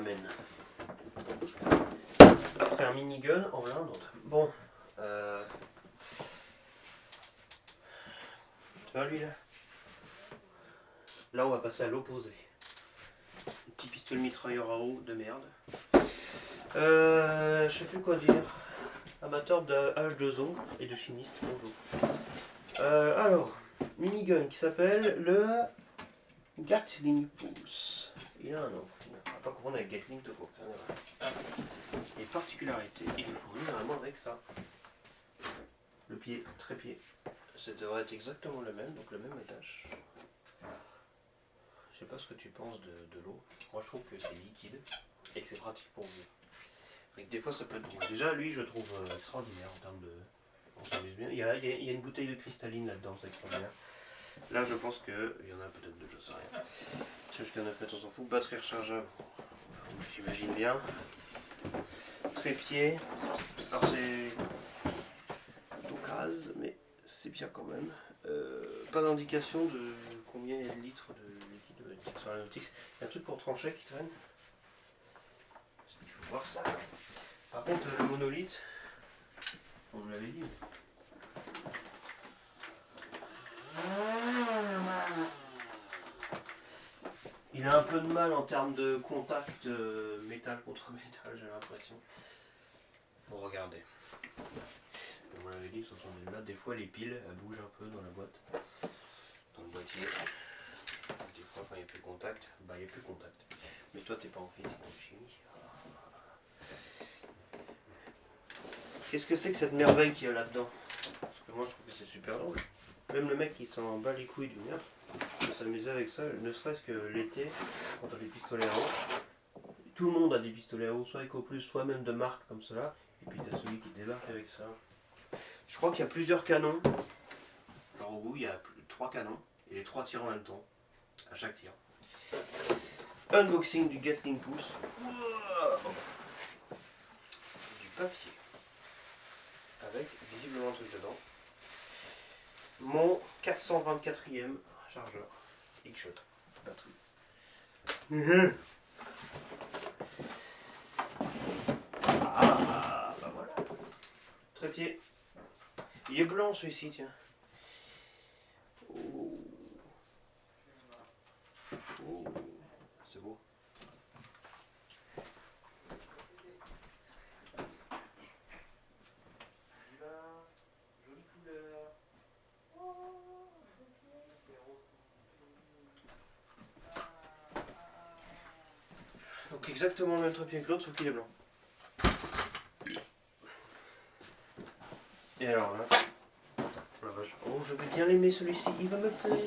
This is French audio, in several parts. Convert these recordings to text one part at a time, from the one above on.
ramène. Après un minigun, en voilà un autre. Bon. Tu vois lui là? Là on va passer à l'opposé. Un petit pistolet mitrailleur à eau de merde. Je sais plus quoi dire. Amateur de H2O et de chimiste, bonjour. Alors, minigun qui s'appelle le Gatling Pulse. Il a un nom. Il ne pas confondre avec Gatling tout court. Les particularités, il est fourni normalement avec ça. Le pied, trépied. Ça devrait être exactement le même, donc le même étage. Je sais pas ce que tu penses de l'eau. Moi je trouve que c'est liquide et que c'est pratique pour vivre. Mais des fois ça peut être drôle. Déjà lui je le trouve extraordinaire en termes de... On s'amuse bien. Il y a une bouteille de cristalline là-dedans, c'est extraordinaire. Là je pense qu'il y en a peut-être deux, je sais rien. Jusqu'à 9 mètres on s'en fout. Batterie rechargeable, j'imagine bien. Trépied. Alors c'est tout case, mais c'est bien quand même. Pas d'indication de combien il y a de litres de liquide sur la notice. Il y a un truc pour trancher qui traîne. Il faut voir ça. Par contre le monolithe, on me l'avait dit. Il a un peu de mal en termes de contact métal contre métal, j'ai l'impression. Faut regarder. Comme on l'avait dit, ce sont des notes. Des fois les piles elles bougent un peu dans la boîte. Dans le boîtier. Des fois quand il n'y a plus de contact, bah il n'y a plus de contact. Mais toi t'es pas en physique, en chimie. Qu'est-ce que c'est que cette merveille qu'il y a là-dedans? Parce que moi je trouve que c'est super drôle. Même le mec qui s'en bat les couilles du nerf, il s'amusait avec ça, ne serait-ce que l'été, quand on a des pistolets à eau. Tout le monde a des pistolets à eau, soit EcoPlus, soit même de marque comme cela. Et puis t'as celui qui débarque avec ça. Je crois qu'il y a plusieurs canons. Alors au bout, il y a 3 canons. Et les 3 tirent en même temps. À chaque tir. Unboxing du Gatling Pulse. Du papier. Avec visiblement un truc dedans. Mon 424e chargeur. X-Shot. Batterie. Ah, bah voilà. Trépied. Il est blanc celui-ci, tiens. Oh. Oh. C'est beau. Jolie couleur. Donc exactement le même trépied que l'autre, sauf qu'il est blanc. Et alors là, oh la vache. Oh, je vais bien l'aimer celui-ci, il va me plaire.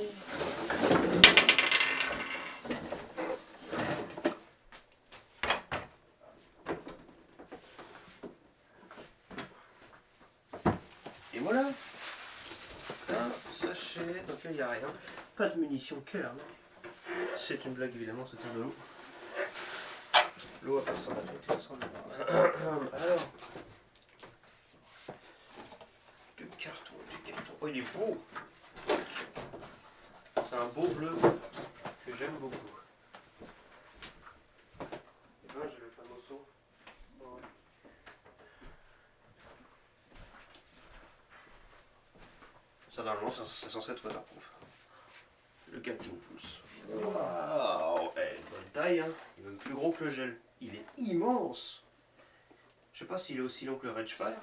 Et voilà. Un sachet dans lequel il n'y a rien. Pas de munitions, quelle arme. C'est une blague évidemment, c'était de l'eau. L'eau à part ça va traiter ensemble. Alors. Du carton. Oh, il est beau. C'est un beau bleu que j'aime beaucoup. Et ben j'ai le fameux seau. Oh. Ça normalement c'est censé être waterproof. Le Gatling Pulse. Waouh, une bonne taille, hein. Il est même plus gros que le gel. Il est immense. Je sais pas s'il est aussi long que le Ragefire,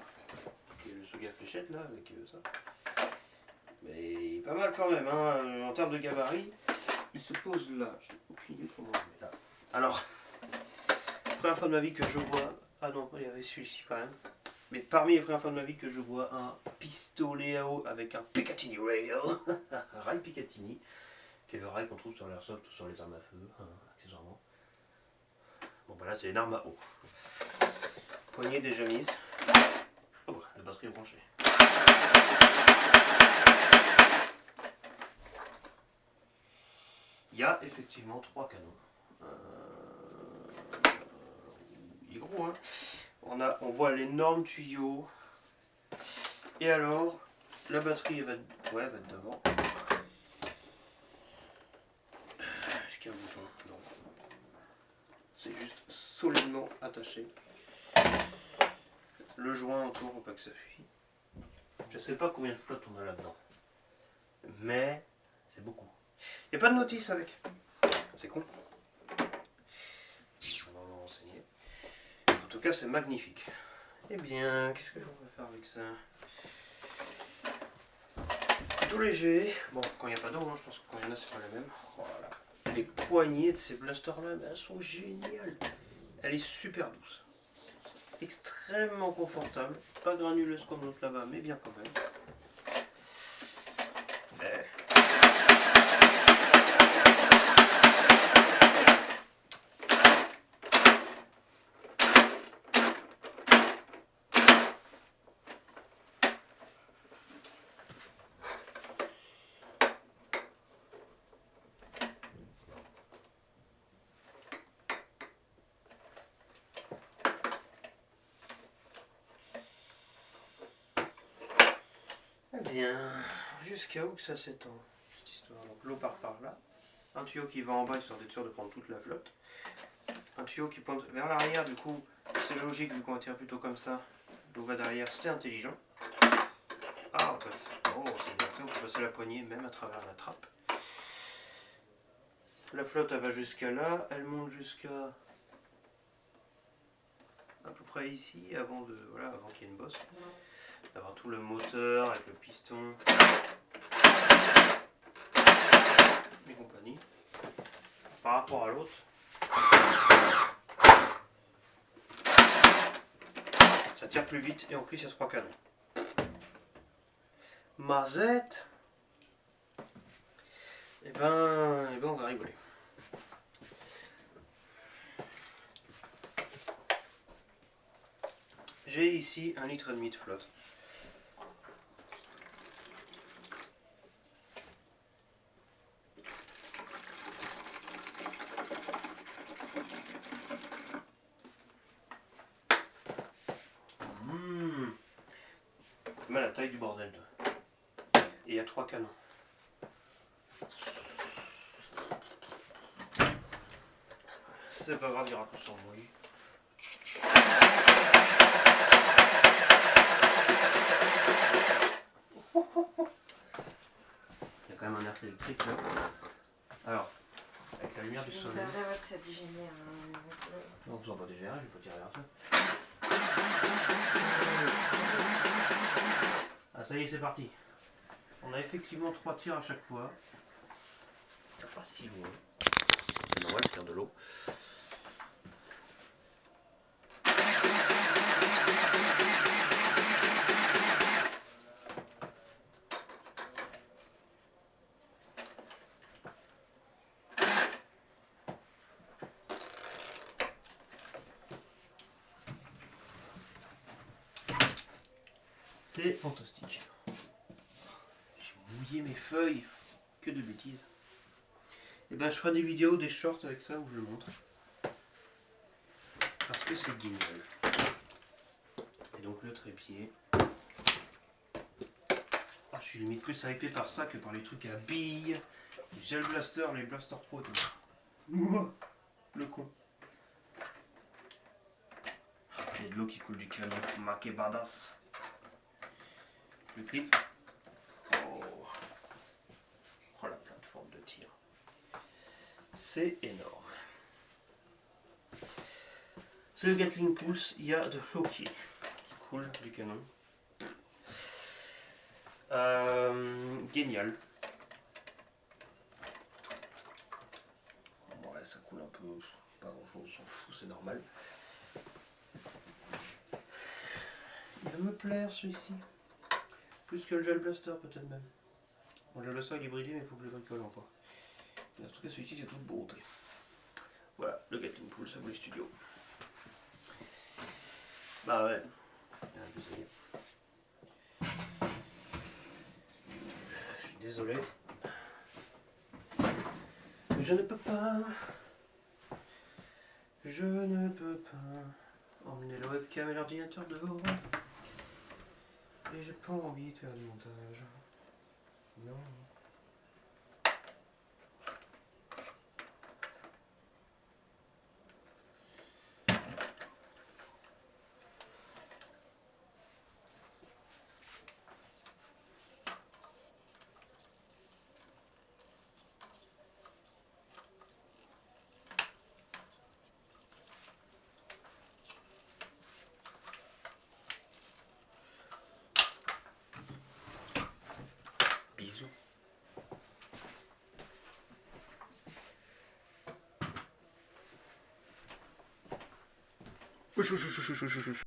qui est le Suga fléchette là, avec ça. Mais il est pas mal quand même, hein. En termes de gabarit. Il se pose là. Je n'ai aucune idée comment on le met là. Alors, première fois de ma vie que je vois. Ah non, il y avait celui-ci quand même. Mais parmi les premières fois de ma vie que je vois un pistolet à eau avec un Picatinny Rail. Un rail Picatinny. Qui est le rail qu'on trouve sur l'airsoft ou sur les armes à feu, accessoirement. Bon bah là c'est une arme à eau. Poignée déjà mise. Oh, la batterie est branchée. Il y a effectivement 3 canons. Il est gros, hein. On voit l'énorme tuyau. Et alors, la batterie elle va être devant. Est-ce qu'il y a un bouton? Non. C'est juste solidement attaché. Le joint autour pour pas que ça fuit. Je sais pas combien de flottes on a là-dedans. Mais c'est beaucoup. Il n'y a pas de notice avec. C'est con. On va m'en renseigner. En tout cas, c'est magnifique. Eh bien, qu'est-ce que on va faire avec ça? Tout léger. Bon, quand il n'y a pas d'eau, hein, je pense que quand il y en a, c'est pas la même. Voilà. Les poignées de ces blasters-là, elles sont géniales. Elle est super douce. Extrêmement confortable. Pas granuleuse comme l'autre là-bas, mais bien quand même. Eh bien, jusqu'à où que ça s'étend, cette histoire. Donc l'eau part par là. Un tuyau qui va en bas, histoire d'être sûr de prendre toute la flotte. Un tuyau qui pointe vers l'arrière, du coup, c'est logique, vu qu'on va tirer plutôt comme ça. L'eau va derrière, c'est intelligent. Ah, oh, c'est bien fait, on peut passer la poignée même à travers la trappe. La flotte, elle va jusqu'à là, elle monte jusqu'à à peu près ici, avant de, voilà, avant qu'il y ait une bosse. D'avoir tout le moteur avec le piston et compagnie. Par rapport à l'autre, ça tire plus vite et en plus il y a 3 canons. Mazette. Et ben on va rigoler. J'ai ici 1,5 litre de flotte. Mais la taille du bordel. Et il y a 3 canons. C'est pas grave, il y aura plus sans bruit. Il y a quand même un air électrique là. Alors, avec la lumière du soleil. Ça dégénère. Non, vous en pas dégénérer, je vais pas tirer vers ça. Ah, ça y est, c'est parti. On a effectivement 3 tirs à chaque fois. C'est pas si loin. C'est normal de faire de l'eau. C'est fantastique. J'ai mouillé mes feuilles. Que de bêtises. Et ben je ferai des vidéos, des shorts avec ça où je le montre. Parce que c'est génial. Et donc le trépied. Oh, je suis limite plus hypé par ça que par les trucs à billes, les gel blasters, les blaster pro et tout. Le con. Il y a de l'eau qui coule du canon, marqué badass. Le clip. Oh, la plateforme de tir. C'est énorme. C'est le Gatling Pulse, il y a de l'eau qui coule du canon. Génial. Bon, ouais, ça coule un peu, pas grand chose, on s'en fout, c'est normal. Il va me plaire celui-ci. Plus que le gel blaster peut-être même. Bon, le gel blaster il est bridé mais il faut que je le bricole encore. Mais en tout cas celui-ci c'est toute beauté. Voilà, le Gatling Pulse, ça vaut les studios. Bah ouais, il y a un peu essayé. Je suis désolé. Mais je ne peux pas. Je ne peux pas emmener le webcam et l'ordinateur dehors. Et j'ai pas envie de faire du montage. Non. Fouch, fouch, fouch, fouch, fouch, fouch.